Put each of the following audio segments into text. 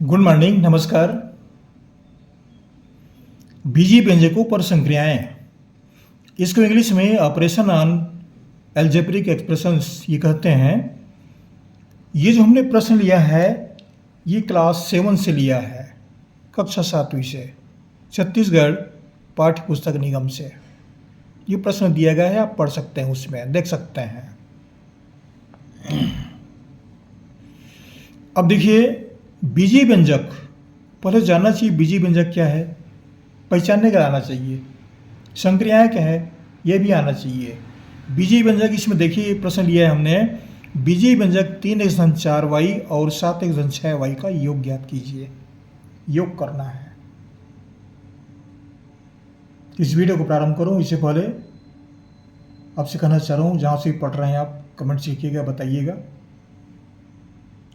Good morning, नमस्कार। बीजी व्यंजकों पर संक्रियाएं, इसको इंग्लिश में ऑपरेशन ऑन एल्जेब्रिक एक्सप्रेशंस ये कहते हैं। ये जो हमने प्रश्न लिया है ये क्लास 7 से लिया है, कक्षा 7वीं से, छत्तीसगढ़ पाठ्य पुस्तक निगम से। ये प्रश्न दिया गया है, आप पढ़ सकते हैं, उसमें देख सकते हैं। अब देखिए, बीजी व्यंजक पहले जानना चाहिए। बीजी व्यंजक क्या है, पहचानने का आना चाहिए। संक्रियाएं क्या है, यह भी आना चाहिए। बीजी व्यंजक, इसमें देखिए प्रश्न लिया है हमने, बीजी व्यंजक 3x4y और 7x6y का योग ज्ञात कीजिए। योग करना है। इस वीडियो को प्रारंभ करूं इससे पहले आपसे कहना चाह रहा हूं, जहां से पढ़ रहे हैं आप कमेंट सीखिएगा, बताइएगा,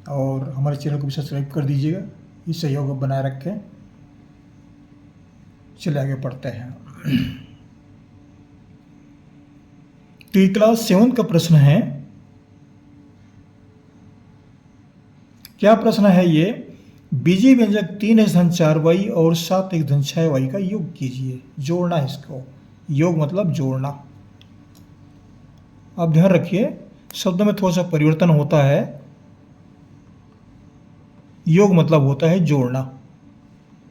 और हमारे चैनल को भी सब्सक्राइब कर दीजिएगा। इस सहयोग को बनाए रखें। चलिए आगे पढ़ते हैं। तो ये क्लास 7 का प्रश्न है। क्या प्रश्न है ये, बीजी व्यंजक 3x4y और 7x6y का योग कीजिए। जोड़ना है इसको, योग मतलब जोड़ना। आप ध्यान रखिए, शब्दों में थोड़ा सा परिवर्तन होता है। योग मतलब होता है जोड़ना।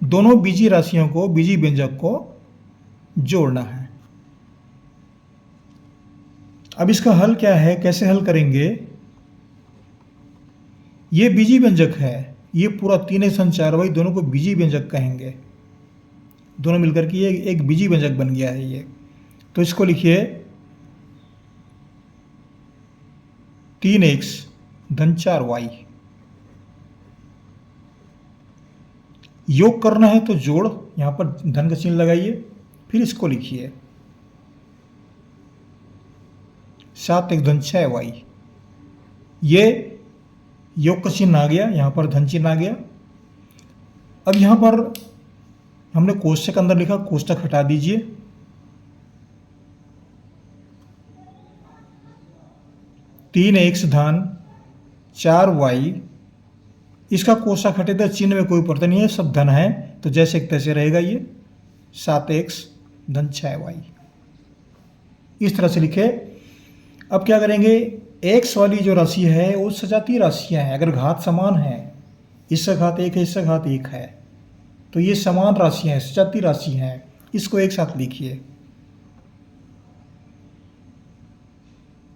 दोनों बीजी राशियों को, बीजी व्यंजक को जोड़ना है। अब इसका हल क्या है, कैसे हल करेंगे। ये बीजी व्यंजक है, ये पूरा 3x4y दोनों को बीजी व्यंजक कहेंगे। दोनों मिलकर के ये एक बीजी व्यंजक बन गया है ये। तो इसको लिखिए 3x धन 4y। योग करना है तो जोड़, यहां पर धन का चिन्ह लगाइए। फिर इसको लिखिए 7x धन 6y। ये योग का चिन्ह आ गया, यहां पर धन चिन्ह आ गया। अब यहां पर हमने कोष्टक अंदर लिखा, कोष्टक हटा दीजिए। तीन एक्स धन 4y, इसका कोष्टक हटे तो चिन्ह में कोई परिवर्तन नहीं है, सब धन है, तो जैसे एक तैसे रहेगा ये 7x धन 6y। इस तरह से लिखे। अब क्या करेंगे, x वाली जो राशि है वो सजातीय राशियां हैं। अगर घात समान है, इसका घात 1 है, इसका घात 1 है, तो ये समान राशियां हैं, सजातीय राशि हैं। इसको एक साथ लिखिए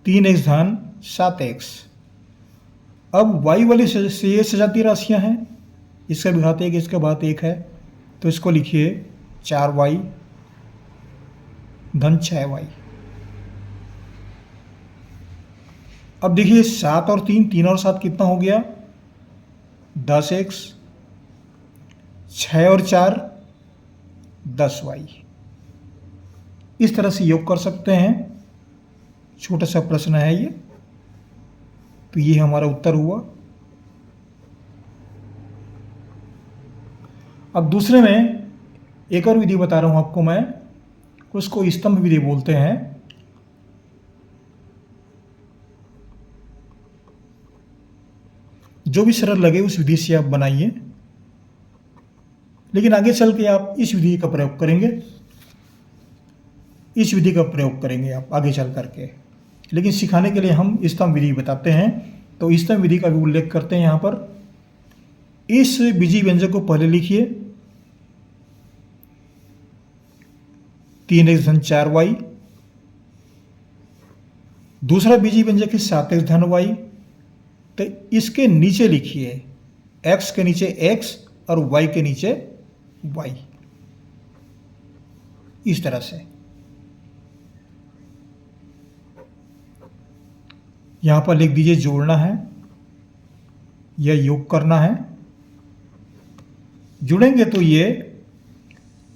3x धन 7x। अब y वाली से ये सजातीय राशियां हैं, इसका भी घात 1, इसका घात 1 है, तो इसको लिखिए 4y धन 6y। अब देखिए 7 और 3, 3 और 7 कितना हो गया, 10x, 6 और 4 10y। इस तरह से योग कर सकते हैं। छोटा सा प्रश्न है ये। तो ये हमारा उत्तर हुआ। अब दूसरे में एक और विधि बता रहा हूं आपको मैं, उसको स्तंभ विधि बोलते हैं। जो भी सरल लगे उस विधि से आप बनाइए, लेकिन आगे चल के आप इस विधि का प्रयोग करेंगे। इस विधि का प्रयोग करेंगे आप आगे चल करके, लेकिन सिखाने के लिए हम स्तंभ विधि बताते हैं। तो स्तंभ विधि का भी उल्लेख करते हैं यहाँ पर। इस बीजी व्यंजक को पहले लिखिए 3x धन 4y। दूसरा बीजी व्यंजक है 7x धन y। तो इसके नीचे लिखिए x के नीचे x और y के नीचे y। इस तरह से यहां पर लिख दीजिए जोड़ना है या योग करना है। जुड़ेंगे तो ये,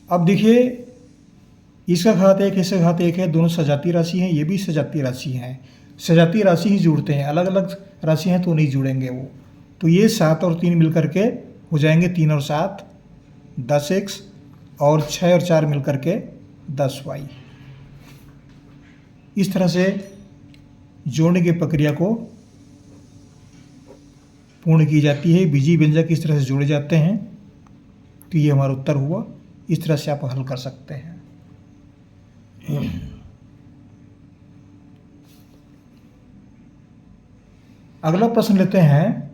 अब देखिए इसका घात 1, इसका घात 1 है, दोनों सजातीय राशि हैं, ये भी सजातीय राशि हैं। सजातीय राशि ही जुड़ते हैं, अलग अलग राशि हैं तो नहीं जुड़ेंगे वो। तो ये 7 और 3 मिलकर के हो जाएंगे 3 और 7 10x, और 6 और 4 मिलकर के 10y। इस तरह से जोड़ने की प्रक्रिया को पूर्ण की जाती है, बीजी व्यंजक इस तरह से जोड़े जाते हैं। तो ये हमारा उत्तर हुआ। इस तरह से आप हल कर सकते हैं। अगला प्रश्न लेते हैं,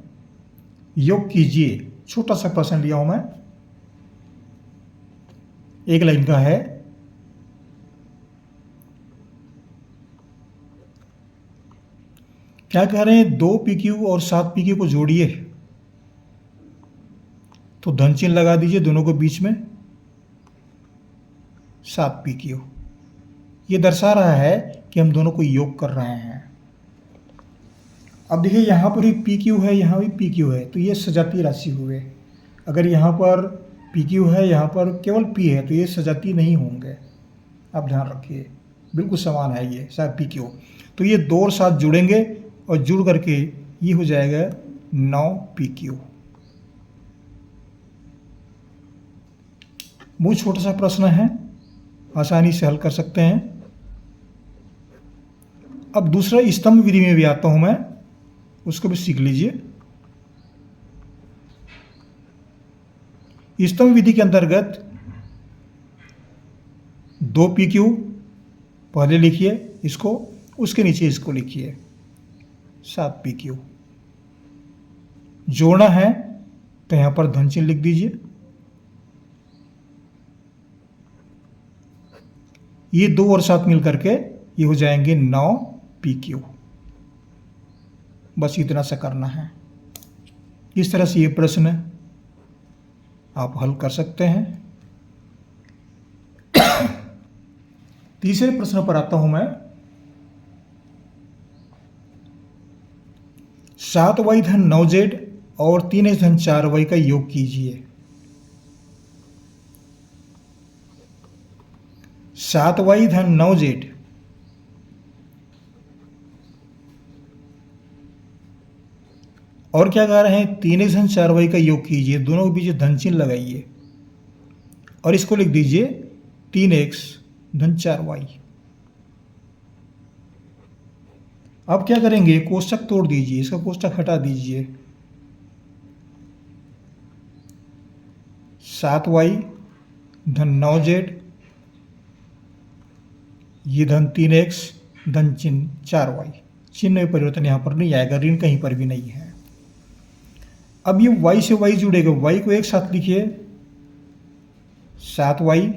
योग कीजिए। छोटा सा प्रश्न लिया हूं मैं, एक लाइन का है। क्या कह रहे हैं, 2 PQ और 7 PQ को जोड़िए। तो धन चिन्ह लगा दीजिए दोनों के बीच में, 7 PQ। ये दर्शा रहा है कि हम दोनों को योग कर रहे हैं। अब देखिए यहाँ पर भी PQ है, यहाँ भी PQ है, तो ये सजातीय राशि हुए। अगर यहाँ पर PQ है, यहाँ पर केवल P है, तो ये सजातीय नहीं होंगे। आप ध्यान रखिए, बिल्कुल समान है ये सब PQ। तो ये 2 और 7 जुड़ेंगे और जुड़ करके ये हो जाएगा 9 PQ। बहुत छोटा सा प्रश्न है, आसानी से हल कर सकते हैं। अब दूसरा स्तंभ विधि में भी आता हूं मैं, उसको भी सीख लीजिए। स्तंभ विधि के अंतर्गत 2 PQ पहले लिखिए इसको, उसके नीचे इसको लिखिए 7 PQ। जोड़ना है तो यहां पर धन चिन्ह लिख दीजिए। ये 2 और 7 मिल करके ये हो जाएंगे 9 PQ। बस इतना सा करना है। इस तरह से ये प्रश्न आप हल कर सकते हैं। तीसरे प्रश्न पर आता हूं मैं। 7y धन 9z और 3x धन 4y का योग कीजिए। 7y धन 9z और क्या कह रहे हैं, 3x धन 4y का योग कीजिए। दोनों के बीच धन चिन्ह लगाइए और इसको लिख दीजिए 3x धन 4y। अब क्या करेंगे, कोष्टक तोड़ दीजिए, इसका कोष्टक हटा दीजिए। 7y धन 9z, ये धन 3x धन चिन्ह 4y। चिन्ह में परिवर्तन यहां पर नहीं आएगा, ऋण कहीं पर भी नहीं है। अब ये y से y जुड़ेगा, y को एक साथ लिखिए 7y,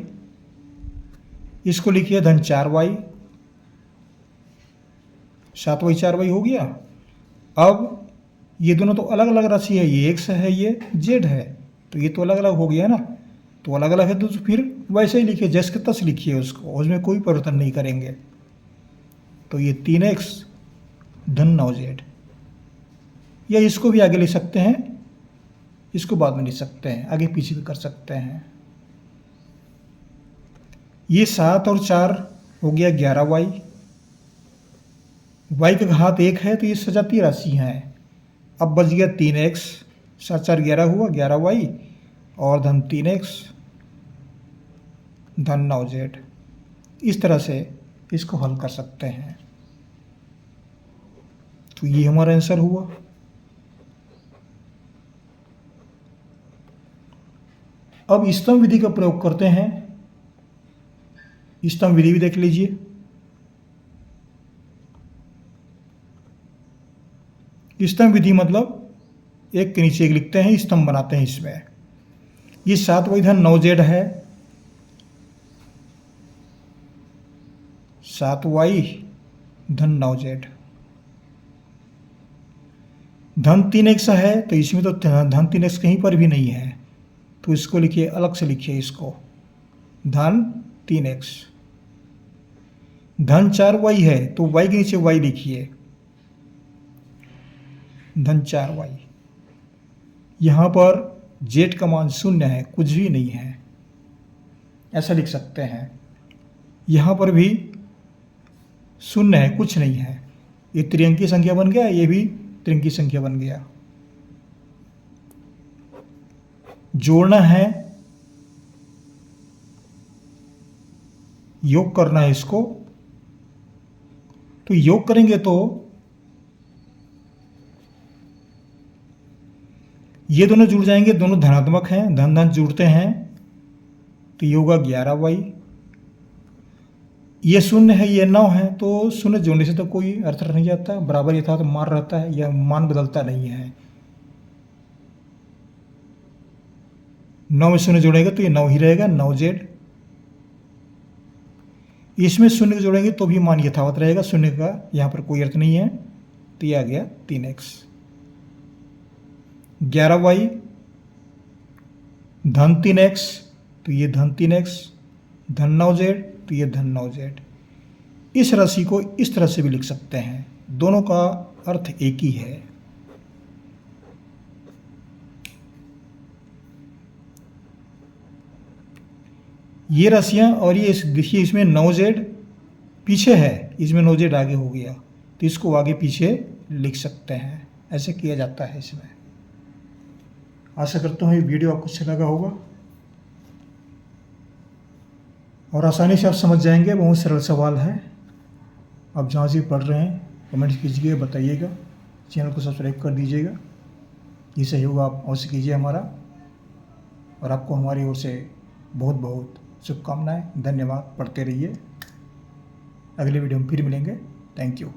इसको लिखिए धन 4y। 7y 4y हो गया। अब ये दोनों तो अलग अलग राशि है, ये x है ये z है, तो ये तो अलग अलग हो गया ना। तो अलग अलग है तो फिर वैसे ही लिखिए, जैसे के तस लिखिए उसको, उसमें कोई परिवर्तन नहीं करेंगे। तो ये 3x धन 9z, या इसको भी आगे लिख सकते हैं, इसको बाद में लिख सकते हैं, आगे पीछे भी कर सकते हैं। ये 7 और 4 हो गया 11y। y का घात 1 है तो ये सजातीय राशि है। अब बच गया 3x, 7 4 11 हुआ 11y और धन 3x धन 9z। इस तरह से इसको हल कर सकते हैं। तो ये हमारा आंसर हुआ। अब स्तंभ विधि का प्रयोग करते हैं। स्तंभ विधि भी देख लीजिए। स्तंभ विधि मतलब एक के नीचे एक लिखते हैं, स्तंभ बनाते हैं इसमें। ये 7y धन 9z है, 7y धन 9z। धन 3x है तो इसमें तो धन 3x कहीं पर भी नहीं है, तो इसको लिखिए, अलग से लिखिए इसको, धन 3x। धन 4y है तो y के नीचे y लिखिए, धन 4y। यहां पर z का मान 0 है, कुछ भी नहीं है, ऐसा लिख सकते हैं। यहां पर भी 0 है, कुछ नहीं है। ये त्रिअंकी संख्या बन गया, ये भी त्रिअंकी संख्या बन गया। जोड़ना है, योग करना है इसको। तो योग करेंगे तो ये दोनों जुड़ जाएंगे, दोनों धनात्मक हैं, धन धन जुड़ते हैं, तो ये होगा 11y। ये 0 है, ये 9 है, तो 0 जोड़ने से तो कोई अर्थ नहीं आता, बराबर यथार्थ मान रहता है, यह मान बदलता नहीं है। 9 में 0 जोड़ेगा तो ये 9 ही रहेगा, 9z। इसमें 0 जोड़ेंगे तो भी मान यथावत रहेगा, 0 का यहाँ पर कोई अर्थ नहीं है, तो ये आ गया 3x। 11y धन 3x, तो ये धन 3x, धन 9z, तो ये धन 9z। इस राशि को इस तरह से भी लिख सकते हैं, दोनों का अर्थ एक ही है। ये राशियां, और ये देखिए इसमें 9z पीछे है, इसमें 9z आगे हो गया, तो इसको आगे पीछे लिख सकते हैं, ऐसे किया जाता है इसमें। आशा करता हूँ ये वीडियो आपको अच्छा लगा होगा और आसानी से आप समझ जाएंगे। बहुत सरल सवाल है, आप जहाँ से पढ़ रहे हैं कमेंट कीजिए, बताइएगा, चैनल को सब्सक्राइब कर दीजिएगा। ये सहयोग आप अवश्य कीजिए हमारा, और आपको हमारी ओर से बहुत बहुत शुभकामनाएं। धन्यवाद, पढ़ते रहिए। अगले वीडियो में फिर मिलेंगे। Thank you.